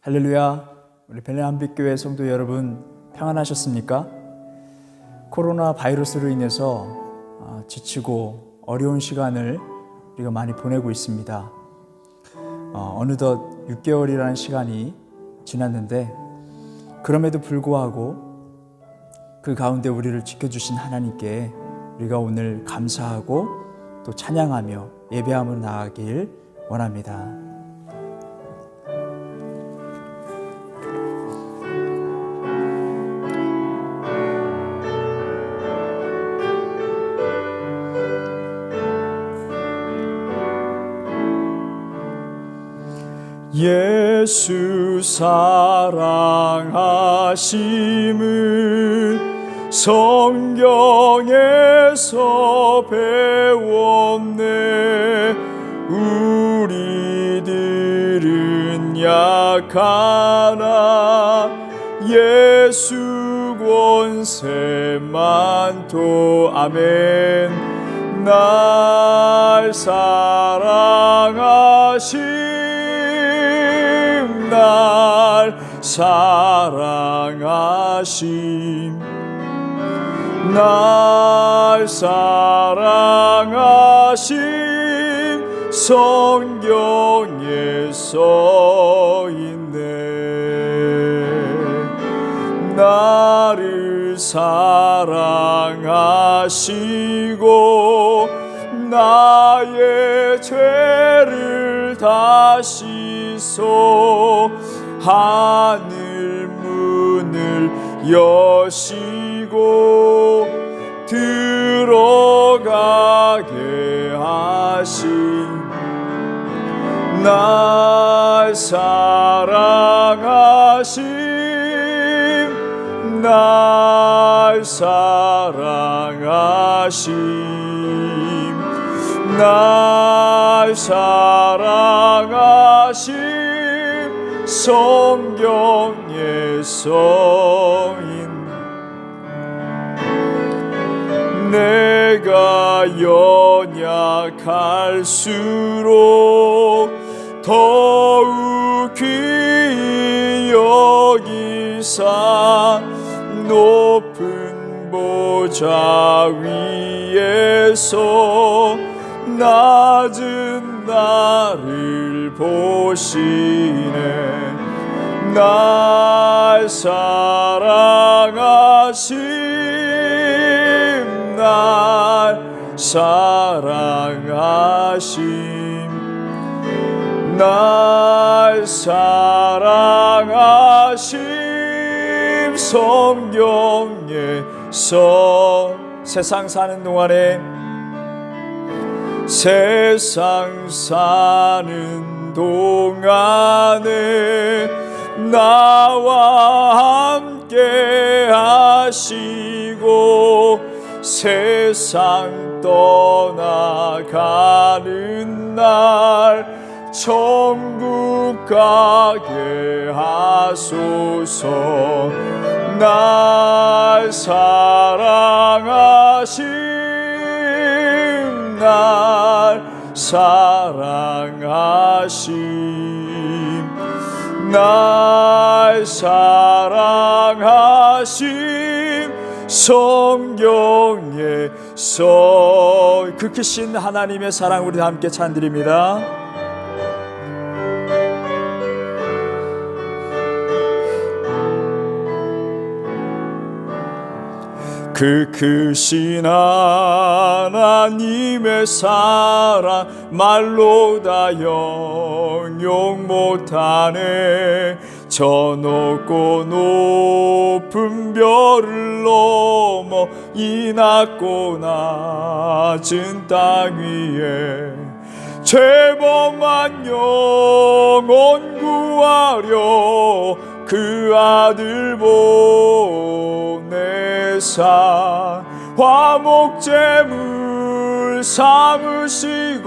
할렐루야. 우리 벨레한빛교회 성도 여러분 평안하셨습니까? 코로나 바이러스로 인해서 지치고 어려운 시간을 우리가 많이 보내고 있습니다. 어느덧 6개월이라는 시간이 지났는데 그럼에도 불구하고 그 가운데 우리를 지켜주신 하나님께 우리가 오늘 감사하고 또 찬양하며 예배함을 나아가길 원합니다. 예수 사랑하심을 성경에서 배웠네. 우리들은 약하나 예수 권세만 도 아멘. 날 사랑하심 날 사랑하심 날 사랑하심 성경에 써있네. 나를 사랑하시고 나의 죄를 다 씻어 하늘 문을 여시고 들어가게 하신 날 사랑하심 날 사랑하심 날 사랑하심 성경에 써있네. 내가 연약할수록 더욱 귀히 여기사 높은 보좌 위에서 낮은 나를 보시네. 날 사랑하심 날 사랑하심 날 사랑하심 성경에 세상 사는 동안에 세상 사는 동안에 나와 함께 하시고 세상 떠나가는 날 천국 가게 하소서. 날 사랑하심 날 사랑하심 날 사랑하심 성경에 그 크신 하나님의 사랑 우리 함께 찬드립니다. 그 크신 하나님의 사랑 말로 다 형용 못하네. 저 높고 높은 별을 넘어 이 낮고 낮은 땅 위에 죄범한 영혼 구하려 그 아들 보내사 화목제물 삼으시고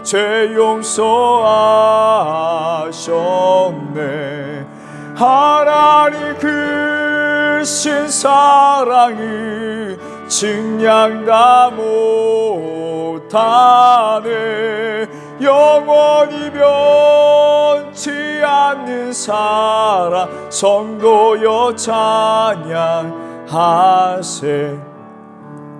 죄 용서하셨네. 하나님 크신 사랑을 증량 다 못하네. 영원히 변 변치 않는 사랑 성도여 찬양하세.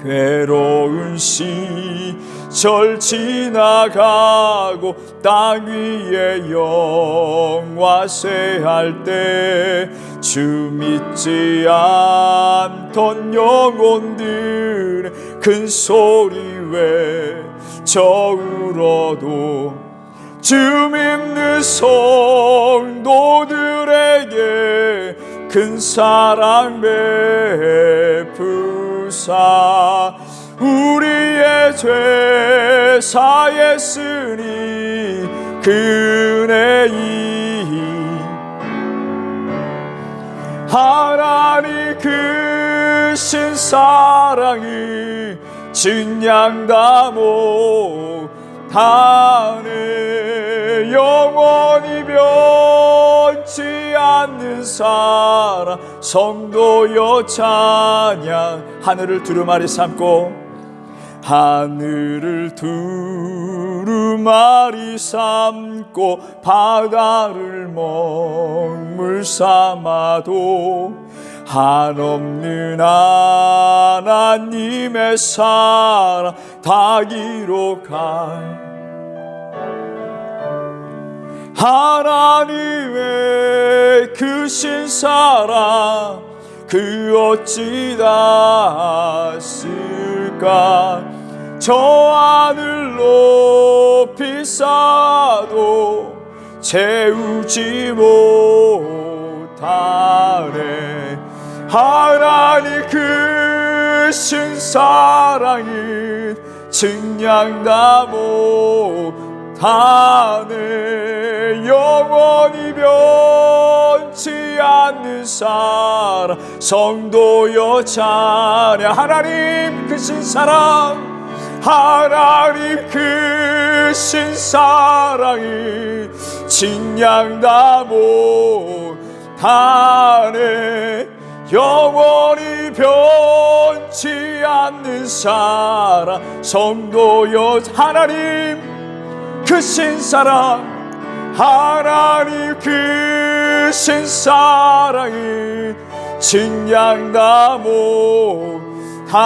괴로운 시절 지나가고 땅 위에 영화쇠할 때 주 믿지 않던 영혼들의 큰 소리 외쳐 울어도 주 믿는 성도들에게 큰 사랑 베푸사 우리의 죄 사했으니 그 은혜이 하나님 크신 사랑이 증량다 못하네. 영원히 변치 않는 사랑 성도여 찬양. 하늘을 두루마리 삼고 하늘을 두루마리 삼고 바다를 먹물 삼아도 한없는 하나님의 사랑 다 기록할 하나님의 크신 사랑 그 어찌 닿았을까. 저 하늘 높이 쌓아도 채우지 못하네. 하나님 크신 사랑이 증량다 못하네. 영원히 변치 않는 사랑 성도여 찬양. 하나님 크신 사랑 하나님 크신 사랑이 증량다 못하네. 영원히 변치 않는 사랑 성도여 하나님 크신 사랑 하나님 크신 사랑이 증량다 못하네.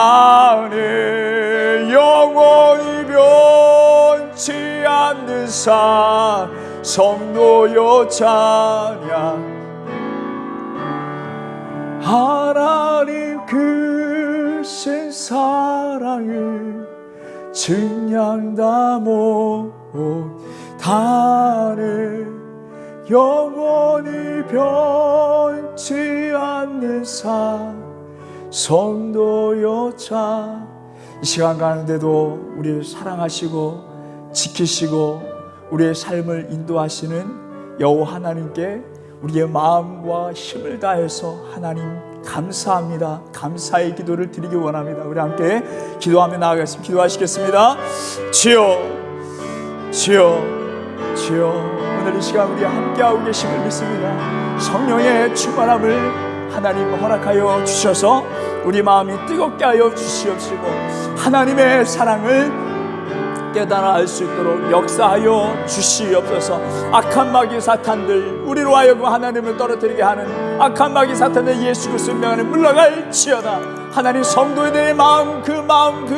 영원히 변치 않는 사랑 성도여 찬양. 하나님 크신 사랑을 증량다 못하네. 영원히 변치 않는 성도여 찬. 이 시간 가운데도 우리를 사랑하시고 지키시고 우리의 삶을 인도하시는 여호와 하나님께 우리의 마음과 힘을 다해서 하나님 감사합니다. 감사의 기도를 드리기 원합니다. 우리 함께 기도하며 나아가겠습니다. 기도하시겠습니다. 주여 주여 주여, 오늘 이 시간 우리 함께하고 계심을 믿습니다. 성령의 충만함을 하나님 허락하여 주셔서 우리 마음이 뜨겁게 하여 주시옵시고 하나님의 사랑을 깨달아 알 수 있도록 역사하여 주시옵소서. 악한 마귀 사탄들, 우리로 하여금 하나님을 떨어뜨리게 하는 악한 마귀 사탄들 예수 그리스도의 명 안에 물러갈지어다. 하나님 성도들의 마음 그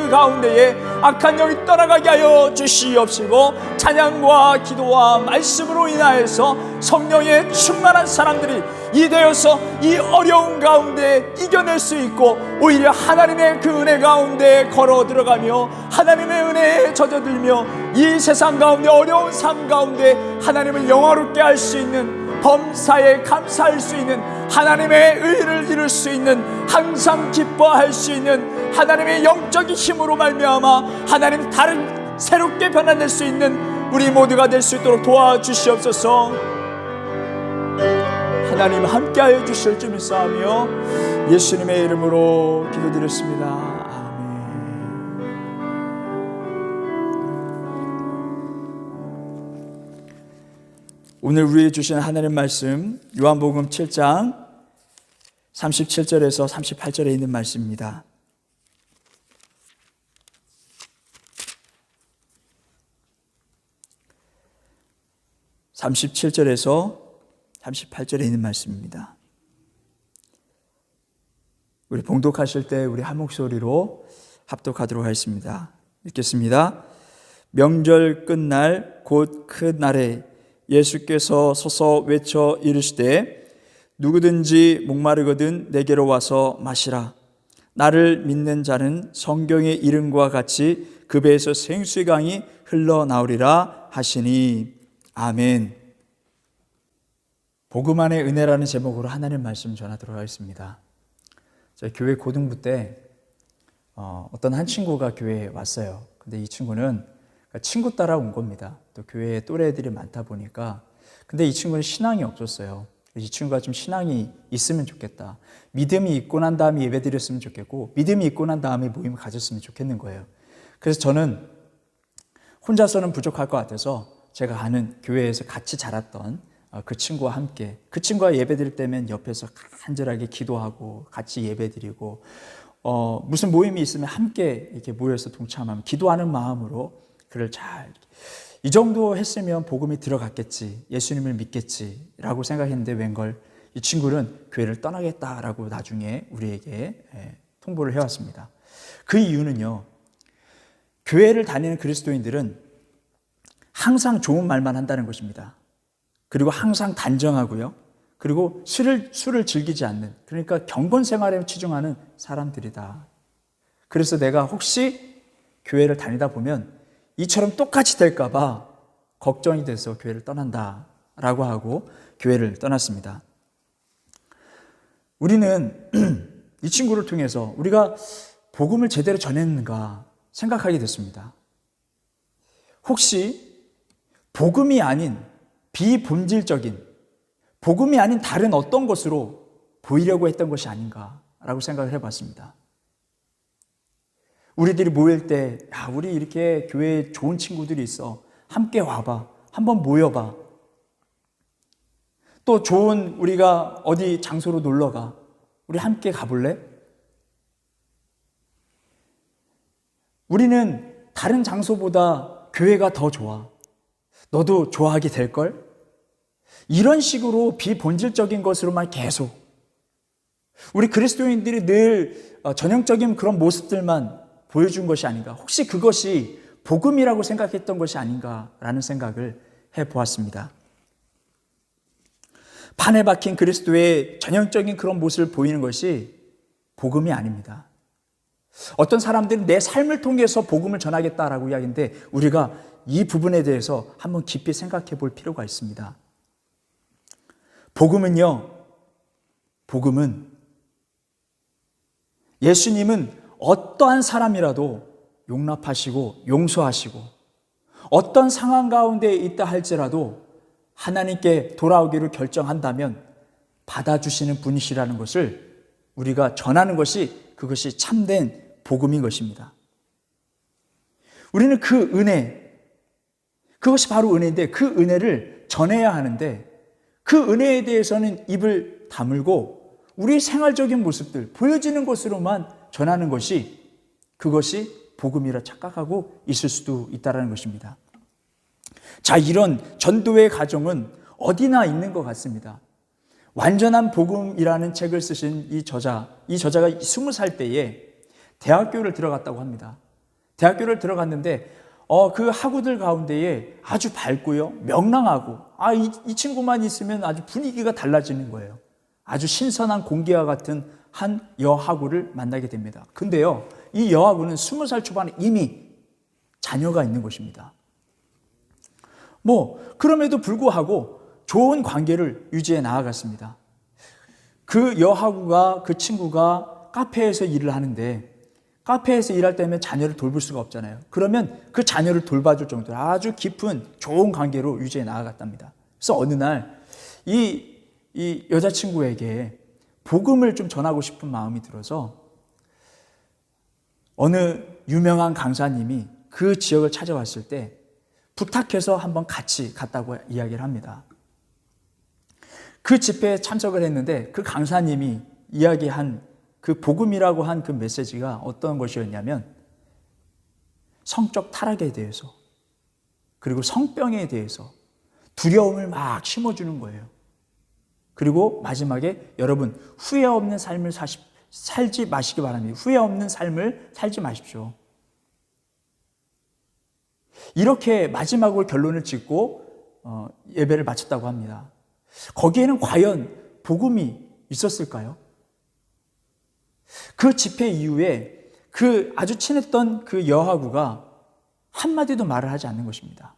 가운데에 악한 영이 떠나가게 하여 주시옵시고 찬양과 기도와 말씀으로 인하여서 성령의 충만한 사람들이 이되어서 이 어려운 가운데 이겨낼 수 있고 오히려 하나님의 그 은혜 가운데 걸어 들어가며 하나님의 은혜에 젖어들며 이 세상 가운데 어려운 삶 가운데 하나님을 영화롭게 할 수 있는, 범사에 감사할 수 있는, 하나님의 의를 이룰 수 있는, 항상 기뻐할 수 있는 하나님의 영적인 힘으로 말미암아 하나님 다른 새롭게 변화될 수 있는 우리 모두가 될 수 있도록 도와주시옵소서. 하나님 함께하여 주실 줄 믿사오며 예수님의 이름으로 기도드렸습니다. 오늘 우리에게 주신 하나님 말씀 요한복음 7장 37절에서 38절에 있는 말씀입니다. 37절에서 38절에 있는 말씀입니다. 우리 봉독하실 때 우리 한 목소리로 합독하도록 하겠습니다. 읽겠습니다. 명절 끝날 곧 큰 날에 예수께서 서서 외쳐 이르시되 누구든지 목마르거든 내게로 와서 마시라. 나를 믿는 자는 성경의 이름과 같이 그 배에서 생수의 강이 흘러나오리라 하시니. 아멘. 복음 안의 은혜라는 제목으로 하나님 말씀 전하도록 하겠습니다. 저희 교회 고등부 때 어떤 한 친구가 교회에 왔어요. 근데 이 친구는 친구 따라 온 겁니다. 또 교회에 또래들이 많다 보니까. 근데 이 친구는 신앙이 없었어요. 이 친구가 좀 신앙이 있으면 좋겠다. 믿음이 있고 난 다음에 예배 드렸으면 좋겠고, 믿음이 있고 난 다음에 모임을 가졌으면 좋겠는 거예요. 그래서 저는 혼자서는 부족할 것 같아서 제가 아는 교회에서 같이 자랐던 그 친구와 함께, 그 친구가 예배 드릴 때면 옆에서 간절하게 기도하고 같이 예배 드리고, 무슨 모임이 있으면 함께 이렇게 모여서 동참하면 기도하는 마음으로 그를 이 정도 했으면 복음이 들어갔겠지, 예수님을 믿겠지라고 생각했는데 웬걸 이 친구는 교회를 떠나겠다라고 나중에 우리에게 통보를 해왔습니다. 그 이유는요, 교회를 다니는 그리스도인들은 항상 좋은 말만 한다는 것입니다. 그리고 항상 단정하고요, 그리고 술을 즐기지 않는, 그러니까 경건 생활에 치중하는 사람들이다. 그래서 내가 혹시 교회를 다니다 보면 이처럼 똑같이 될까 봐 걱정이 돼서 교회를 떠난다라고 하고 교회를 떠났습니다. 우리는 이 친구를 통해서 우리가 복음을 제대로 전했는가 생각하게 됐습니다. 혹시 복음이 아닌 비본질적인, 복음이 아닌 다른 어떤 것으로 보이려고 했던 것이 아닌가라고 생각을 해봤습니다. 우리들이 모일 때, 우리 이렇게 교회에 좋은 친구들이 있어, 함께 와봐, 한번 모여봐. 또 좋은, 우리가 어디 장소로 놀러가, 우리 함께 가볼래? 우리는 다른 장소보다 교회가 더 좋아, 너도 좋아하게 될걸? 이런 식으로 비본질적인 것으로만 계속 우리 그리스도인들이 늘 전형적인 그런 모습들만 보여준 것이 아닌가, 혹시 그것이 복음이라고 생각했던 것이 아닌가라는 생각을 해보았습니다. 판에 박힌 그리스도의 전형적인 그런 모습을 보이는 것이 복음이 아닙니다. 어떤 사람들은 내 삶을 통해서 복음을 전하겠다라고 이야기하는데 우리가 이 부분에 대해서 한번 깊이 생각해 볼 필요가 있습니다. 복음은 예수님은 어떠한 사람이라도 용납하시고 용서하시고, 어떤 상황 가운데 있다 할지라도 하나님께 돌아오기를 결정한다면 받아주시는 분이시라는 것을 우리가 전하는 것이, 그것이 참된 복음인 것입니다. 우리는 그 은혜, 그것이 바로 은혜인데 그 은혜를 전해야 하는데, 그 은혜에 대해서는 입을 다물고 우리 생활적인 모습들, 보여지는 것으로만 전하는 것이, 그것이 복음이라 착각하고 있을 수도 있다는 것입니다. 자, 이런 전도의 과정은 어디나 있는 것 같습니다. 완전한 복음이라는 책을 쓰신 이 저자가 20살 때에 대학교를 들어갔다고 합니다. 대학교를 들어갔는데 그 학우들 가운데에 아주 밝고요, 명랑하고, 이 친구만 있으면 아주 분위기가 달라지는 거예요. 아주 신선한 공기와 같은 한 여학우를 만나게 됩니다. 근데요, 이 여학우는 20살 초반에 이미 자녀가 있는 것입니다. 그럼에도 불구하고 좋은 관계를 유지해 나아갔습니다. 그 여학우가, 그 친구가 카페에서 일을 하는데, 카페에서 일할 때면 자녀를 돌볼 수가 없잖아요. 그러면 그 자녀를 돌봐줄 정도로 아주 깊은 좋은 관계로 유지해 나아갔답니다. 그래서 어느 날 이 여자친구에게 복음을 좀 전하고 싶은 마음이 들어서 어느 유명한 강사님이 그 지역을 찾아왔을 때 부탁해서 한번 같이 갔다고 이야기를 합니다. 그 집회에 참석을 했는데 그 강사님이 이야기한 그 복음이라고 한 그 메시지가 어떤 것이었냐면, 성적 타락에 대해서, 그리고 성병에 대해서, 두려움을 막 심어주는 거예요. 그리고 마지막에 여러분 후회 없는 삶을 살지 마시기 바랍니다. 후회 없는 삶을 살지 마십시오. 이렇게 마지막으로 결론을 짓고 예배를 마쳤다고 합니다. 거기에는 과연 복음이 있었을까요? 그 집회 이후에 그 아주 친했던 그 여하구가 한마디도 말을 하지 않는 것입니다.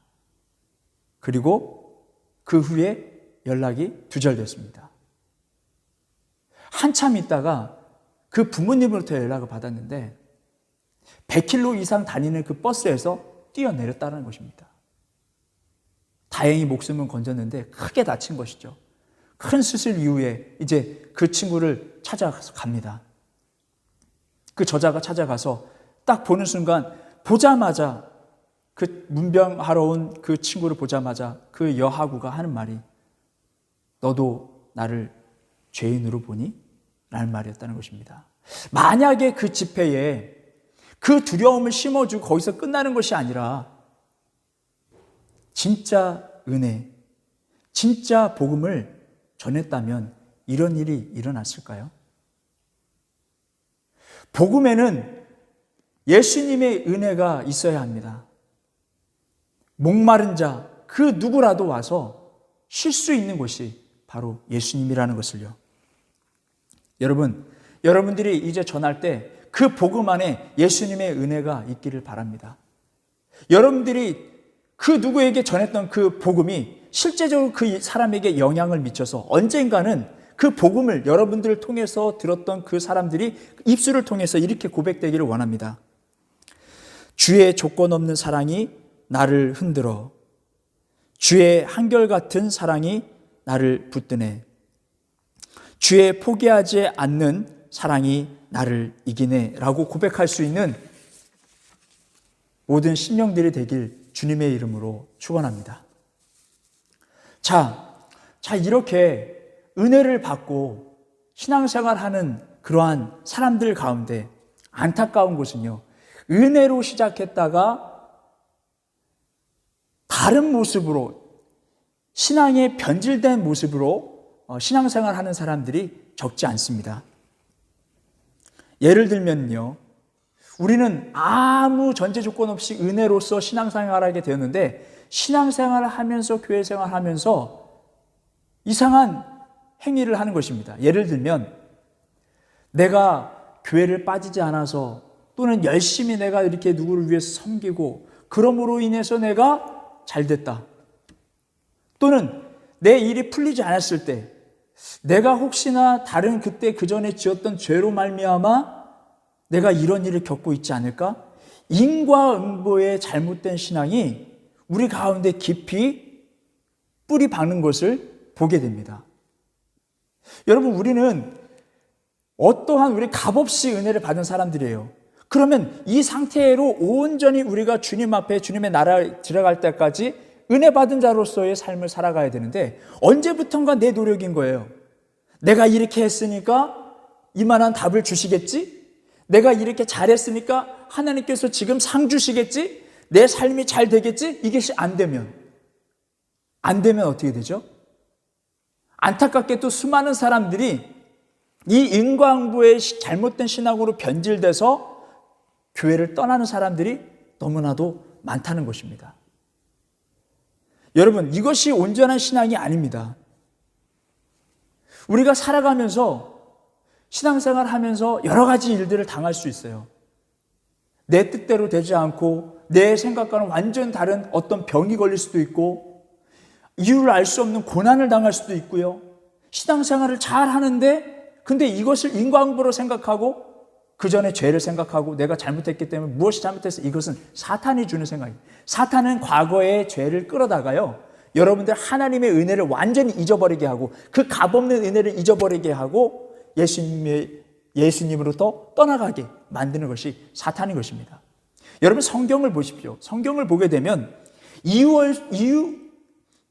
그리고 그 후에 연락이 두절됐습니다. 한참 있다가 그 부모님으로부터 연락을 받았는데 100km 이상 다니는 그 버스에서 뛰어내렸다는 것입니다. 다행히 목숨은 건졌는데 크게 다친 것이죠. 큰 수술 이후에 이제 그 친구를 찾아가서 갑니다. 그 저자가 찾아가서 딱 보는 순간 보자마자 그 문병하러 온 그 친구를 보자마자 그 여하구가 하는 말이 너도 나를 죄인으로 보니? 라는 말이었다는 것입니다. 만약에 그 집회에 그 두려움을 심어주고 거기서 끝나는 것이 아니라 진짜 은혜, 진짜 복음을 전했다면 이런 일이 일어났을까요? 복음에는 예수님의 은혜가 있어야 합니다. 목마른 자, 그 누구라도 와서 쉴 수 있는 곳이 바로 예수님이라는 것을요. 여러분들이 이제 전할 때 그 복음 안에 예수님의 은혜가 있기를 바랍니다. 여러분들이 그 누구에게 전했던 그 복음이 실제적으로 그 사람에게 영향을 미쳐서 언젠가는 그 복음을 여러분들을 통해서 들었던 그 사람들이 입술을 통해서 이렇게 고백되기를 원합니다. 주의 조건 없는 사랑이 나를 흔들어 주의 한결같은 사랑이 나를 붙드네. 주의 포기하지 않는 사랑이 나를 이기네 라고 고백할 수 있는 모든 심령들이 되길 주님의 이름으로 축원합니다. 자, 이렇게 은혜를 받고 신앙생활하는 그러한 사람들 가운데 안타까운 것은요, 은혜로 시작했다가 다른 모습으로 신앙의 변질된 모습으로 신앙생활하는 사람들이 적지 않습니다. 예를 들면요, 우리는 아무 전제 조건 없이 은혜로서 신앙생활하게 되었는데 신앙생활을 하면서 교회생활을 하면서 이상한 행위를 하는 것입니다. 예를 들면 내가 교회를 빠지지 않아서 또는 열심히 내가 이렇게 누구를 위해서 섬기고 그러므로 인해서 내가 잘됐다. 또는 내 일이 풀리지 않았을 때 내가 혹시나 다른 그때 그 전에 지었던 죄로 말미암아 내가 이런 일을 겪고 있지 않을까? 인과응보의 잘못된 신앙이 우리 가운데 깊이 뿌리 박는 것을 보게 됩니다. 여러분, 우리는 어떠한 우리 값없이 은혜를 받은 사람들이에요. 그러면 이 상태로 온전히 우리가 주님 앞에 주님의 나라에 들어갈 때까지 은혜 받은 자로서의 삶을 살아가야 되는데 언제부턴가 내 노력인 거예요. 내가 이렇게 했으니까 이만한 답을 주시겠지? 내가 이렇게 잘했으니까 하나님께서 지금 상 주시겠지? 내 삶이 잘 되겠지? 이것이 안 되면 어떻게 되죠? 안타깝게도 수많은 사람들이 이 인과응보의 잘못된 신앙으로 변질돼서 교회를 떠나는 사람들이 너무나도 많다는 것입니다. 여러분, 이것이 온전한 신앙이 아닙니다. 우리가 살아가면서 신앙생활 하면서 여러 가지 일들을 당할 수 있어요. 내 뜻대로 되지 않고 내 생각과는 완전 다른 어떤 병이 걸릴 수도 있고 이유를 알 수 없는 고난을 당할 수도 있고요. 신앙생활을 잘 하는데 근데 이것을 인과응보로 생각하고 그 전에 죄를 생각하고 내가 잘못했기 때문에 무엇이 잘못해서 이것은 사탄이 주는 생각입니다. 사탄은 과거의 죄를 끌어다가요, 여러분들 하나님의 은혜를 완전히 잊어버리게 하고 그 값없는 은혜를 잊어버리게 하고 예수님으로부터 떠나가게 만드는 것이 사탄인 것입니다. 여러분, 성경을 보십시오. 성경을 보게 되면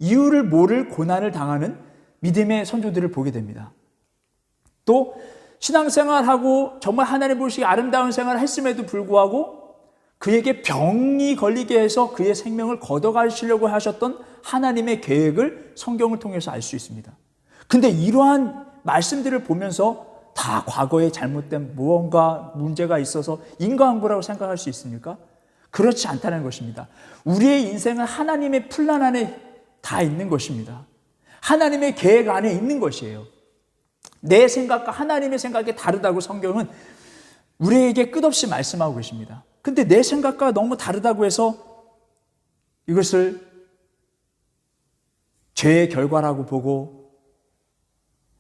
이유를 모를 고난을 당하는 믿음의 선조들을 보게 됩니다. 또 신앙생활하고 정말 하나님 보시기에 아름다운 생활을 했음에도 불구하고 그에게 병이 걸리게 해서 그의 생명을 걷어가시려고 하셨던 하나님의 계획을 성경을 통해서 알 수 있습니다. 근데 이러한 말씀들을 보면서 다 과거에 잘못된 무언가 문제가 있어서 인과한 거라고 생각할 수 있습니까? 그렇지 않다는 것입니다. 우리의 인생은 하나님의 플랜 안에 다 있는 것입니다. 하나님의 계획 안에 있는 것이에요. 내 생각과 하나님의 생각이 다르다고 성경은 우리에게 끝없이 말씀하고 계십니다. 근데 내 생각과 너무 다르다고 해서 이것을 죄의 결과라고 보고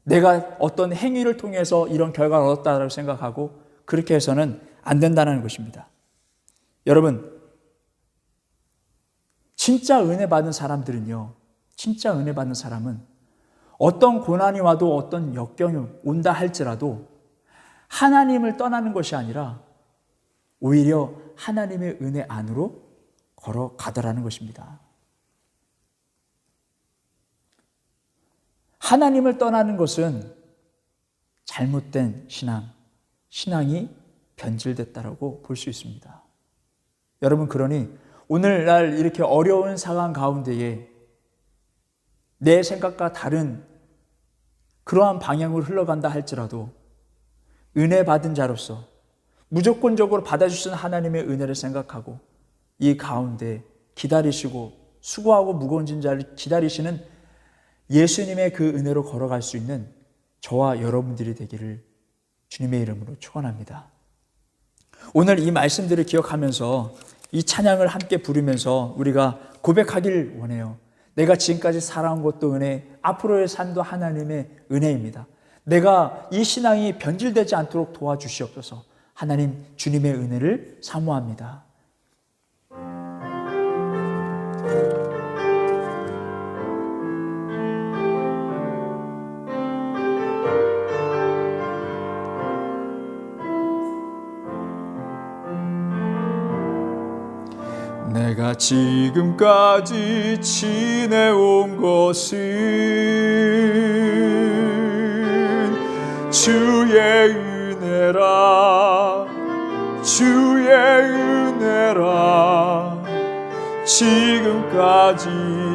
내가 어떤 행위를 통해서 이런 결과를 얻었다고 생각하고 그렇게 해서는 안 된다는 것입니다. 여러분, 진짜 은혜 받은 사람들은요, 진짜 은혜 받는 사람은 어떤 고난이 와도 어떤 역경이 온다 할지라도 하나님을 떠나는 것이 아니라 오히려 하나님의 은혜 안으로 걸어가더라는 것입니다. 하나님을 떠나는 것은 잘못된 신앙이 변질됐다라고 볼 수 있습니다. 여러분, 그러니 오늘날 이렇게 어려운 상황 가운데에 내 생각과 다른 그러한 방향으로 흘러간다 할지라도 은혜 받은 자로서 무조건적으로 받아주시는 하나님의 은혜를 생각하고 이 가운데 기다리시고 수고하고 무거운 짐자를 기다리시는 예수님의 그 은혜로 걸어갈 수 있는 저와 여러분들이 되기를 주님의 이름으로 축원합니다. 오늘 이 말씀들을 기억하면서 이 찬양을 함께 부르면서 우리가 고백하길 원해요. 내가 지금까지 살아온 것도 은혜, 앞으로의 삶도 하나님의 은혜입니다. 내가 이 신앙이 변질되지 않도록 도와주시옵소서. 하나님 주님의 은혜를 사모합니다. 내가 지금까지 지내온 것은 주의 은혜라, 주의 은혜라. 지금까지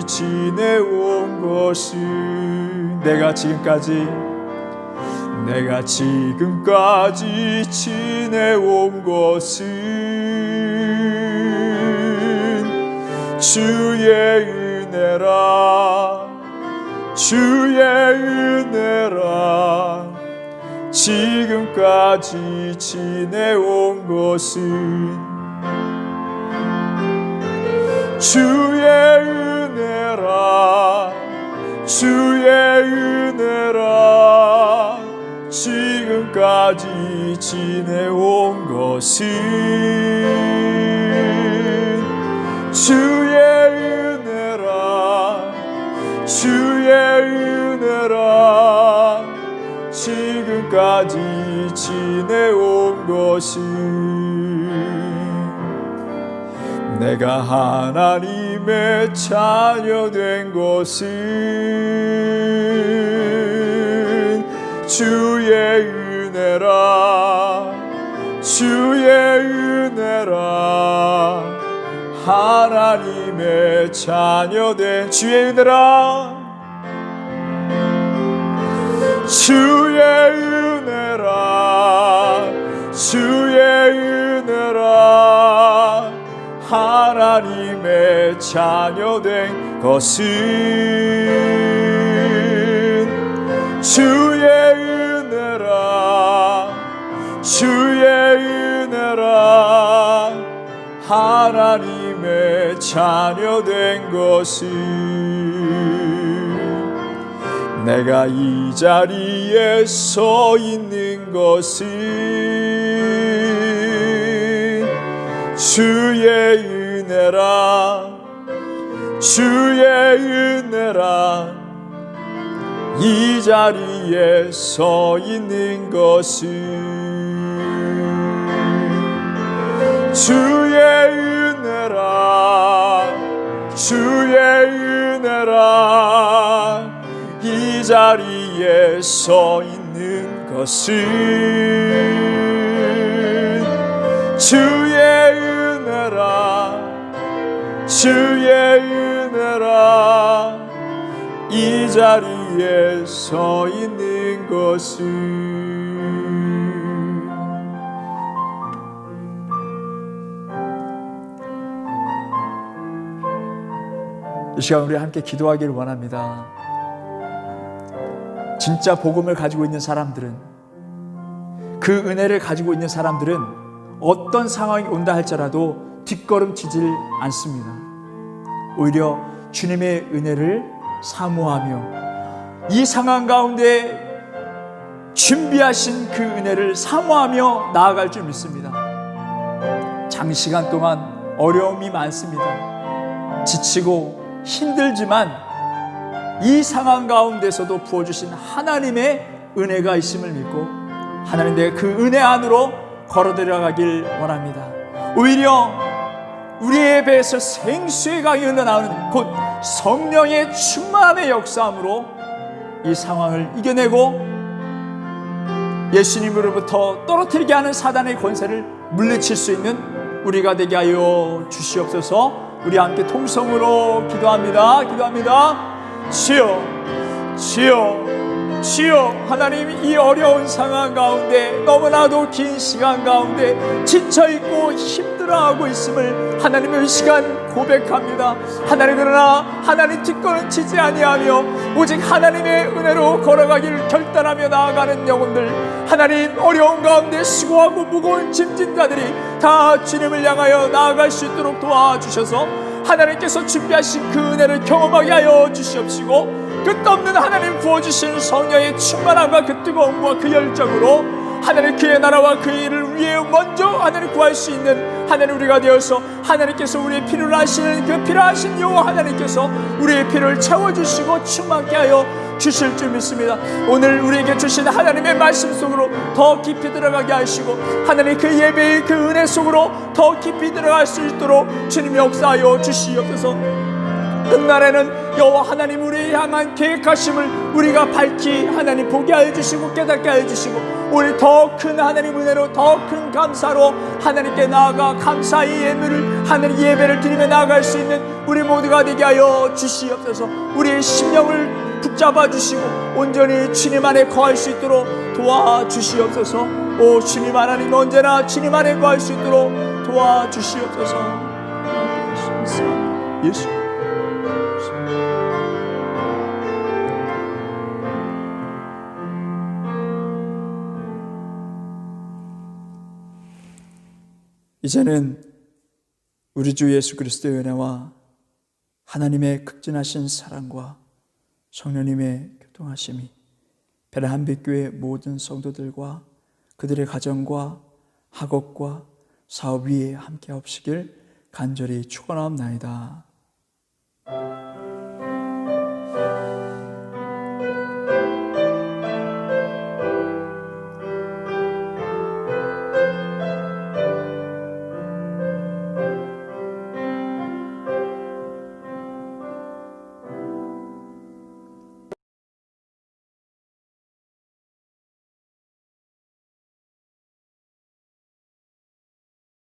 지내온 것은 내가 지금까지 지내온 것은 주의 은혜라, 주의 은혜라. 지금까지 지내온 것은 주의 은혜라, 주의 은혜라. 지금까지 지내온 것은 주의 은혜라, 주의 은혜라. 지금까지 지내온 것은 내가 하나님의 자녀 된 것은 주의 은혜라, 주의 은혜라. 하나님의 자녀 된 주의 은혜라, 주의 은혜라, 주의 은혜라. 하나님의 자녀 된 것은 주의 은혜라, 주의 은혜라. 하나님의 자녀 된 것은 내가 이 자리에 서 있는 것은 주의 은혜라, 주의 은혜라. 이 자리에 서 있는 것은 주의 은혜라, 주의 은혜라. 이 자리에 서 있는 것은 주의 은혜라, 은혜라 주의 은혜라 이 자리에 서 있는 것은 이 시간 우리 함께 기도하기를 원합니다. 진짜 복음을 가지고 있는 사람들은, 그 은혜를 가지고 있는 사람들은 어떤 상황이 온다 할지라도 뒷걸음치질 않습니다. 오히려 주님의 은혜를 사모하며 이 상황 가운데 준비하신 그 은혜를 사모하며 나아갈 줄 믿습니다. 장시간 동안 어려움이 많습니다. 지치고 힘들지만 이 상황 가운데서도 부어주신 하나님의 은혜가 있음을 믿고 하나님 내 그 은혜 안으로 걸어 들어가길 원합니다. 오히려 우리의 배에서 생수의 강이 흘러나오는 곧 성령의 충만함의 역사함으로 이 상황을 이겨내고 예수님으로부터 떨어뜨리게 하는 사단의 권세를 물리칠 수 있는 우리가 되게 하여 주시옵소서. 우리 함께 통성으로 기도합니다. 주여, 주여, 주여. 하나님, 이 어려운 상황 가운데 너무나도 긴 시간 가운데 지쳐있고 힘들어하고 있음을 하나님의 시간 고백합니다. 하나님, 그러나 하나님 뒷걸음 치지 아니하며 오직 하나님의 은혜로 걸어가기를 결단하며 나아가는 영혼들, 하나님 어려운 가운데 수고하고 무거운 짐진 자들이 다 주님을 향하여 나아갈 수 있도록 도와주셔서 하나님께서 준비하신 그 은혜를 경험하게 하여 주시옵시고 끝없는 하나님 부어주신 성령의 충만함과 그 뜨거움과 그 열정으로 하나님 그의 나라와 그의 일을 위해 먼저 하나님 구할 수 있는 하나님 우리가 되어서 하나님께서 우리의 필요로 하시는 그 필요하신 여호와 하나님께서 우리의 필요를 채워주시고 충만케 하여 주실 줄 믿습니다. 오늘 우리에게 주신 하나님의 말씀 속으로 더 깊이 들어가게 하시고 하나님 그 예배의 그 은혜 속으로 더 깊이 들어갈 수 있도록 주님이 역사하여 주시옵소서. 끝날에는 여호와 하나님 우리를 향한 계획하심을 우리가 밝히 하나님 보게 하여 주시고 깨닫게 하여 주시고 우리 더 큰 하나님 은혜로 더 큰 감사로 하나님께 나아가 감사의 예배를 하나님 예배를 드리며 나아갈 수 있는 우리 모두가 되게 하여 주시옵소서. 우리의 심령을 붙잡아 주시고 온전히 주님 안에 거할 수 있도록 도와주시옵소서. 오 주님 하나님 언제나 주님 안에 거할 수 있도록 도와주시옵소서. 예수. 이제는 우리 주 예수 그리스도의 은혜와 하나님의 극진하신 사랑과 성령님의 교통하심이 베레한빛교회 모든 성도들과 그들의 가정과 학업과 사업 위에 함께 없으길 간절히 축원하옵나이다.